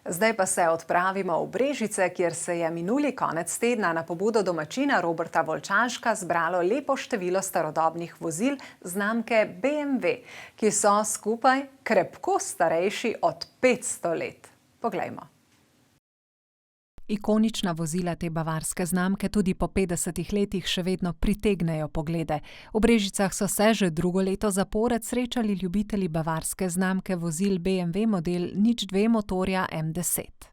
Zdaj pa se odpravimo v Brežice, kjer se je minuli konec tedna na pobudo domačina Roberta Volčanška zbralo lepo število starodobnih vozil znamke BMW, ki so skupaj krepko starejši od 500 let. Poglejmo. Ikonična vozila te bavarske znamke tudi po 50 letih še vedno pritegnejo poglede. V Brežicah so se že drugo leto zapored srečali ljubitelji bavarske znamke vozil BMW model 02 motorja M10.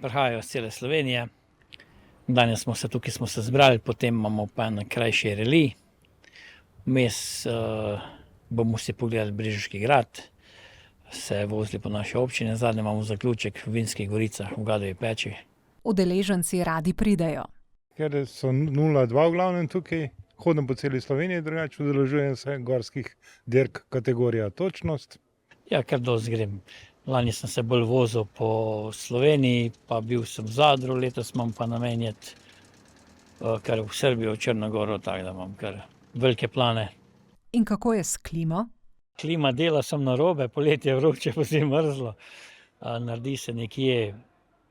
Prihajajo iz cele Slovenije. Danes smo se zbrali, potem imamo pa en krajši reli. Vmes bomo si pogledali Brežiški grad, se vozili po naši občini, zadnje imamo zaključek v Vinskih Goricah v Gadovi Peči. Udeleženci radi pridejo. Ker so 0,2 v glavnem tukaj, hodim po celi Sloveniji, drugače udeležujem se gorskih dirk kategorija točnost. Ja, kar dosti grem. Lani sem se bolj vozil po Sloveniji, pa bil sem v Zadru, letos imam pa namenjati kar v Srbijo, v Črnogoro, tako da imam kar velike plane. In kako je s klimo? Klima dela sem narobe, poletje je vroče, pozimi mrzlo. Naredi se nekje.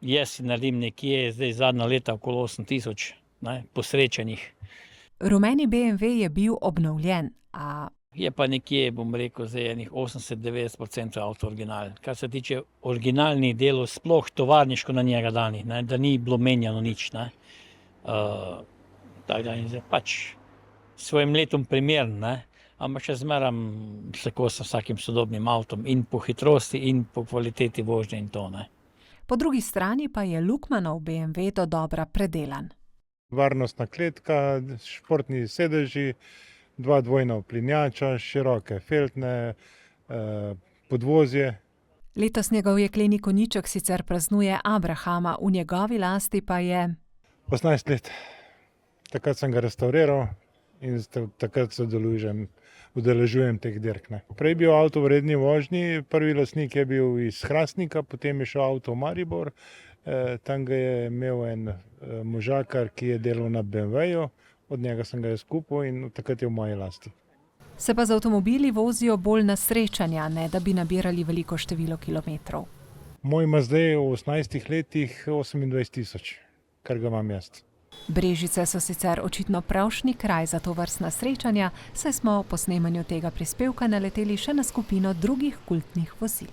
Jaz si naredim nekje, zdaj zadnja leta okolo 8000 posrečenih. Rumeni BMW je bil obnovljen, Je pa nekje, bom rekel, zdaj enih 80-90% avto original. Kar se tiče originalnih delov, sploh tovarniško na njega danih, da ni bilo menjano nič. Tako da je pač svojim letom primeren, ampak še zmeram se kosim vsakim sodobnim avtom in po hitrosti in po kvaliteti vožnje in to. Po drugi strani pa je Lukmanov BMW dodobra predelan. Varnostna kletka, športni sedeži, 2 dvojna uplinjača, široke feltne, podvozje. Letos njegov jekleni konjiček sicer praznuje abrahama, v njegovi lasti pa je 18 let. Takrat sem ga restavriral in takrat udeležujem teh dirk. Prej je bil avto v redni vožnji, prvi lastnik je bil iz Hrastnika, potem je šel avto v Maribor, tam ga je imel en možakar, ki je delal na BMW-ju, od njega sem ga kupil in takrat je v moji lasti. Se pa z avtomobili vozijo bolj na srečanja, ne da bi nabirali veliko število kilometrov. Moj ima zdaj v 18 letih 28 000, kar ga imam jaz. Brežice so sicer očitno pravšnji kraj za tovrstna srečanja, saj smo po snemanju tega prispevka naleteli še na skupino drugih kultnih vozil.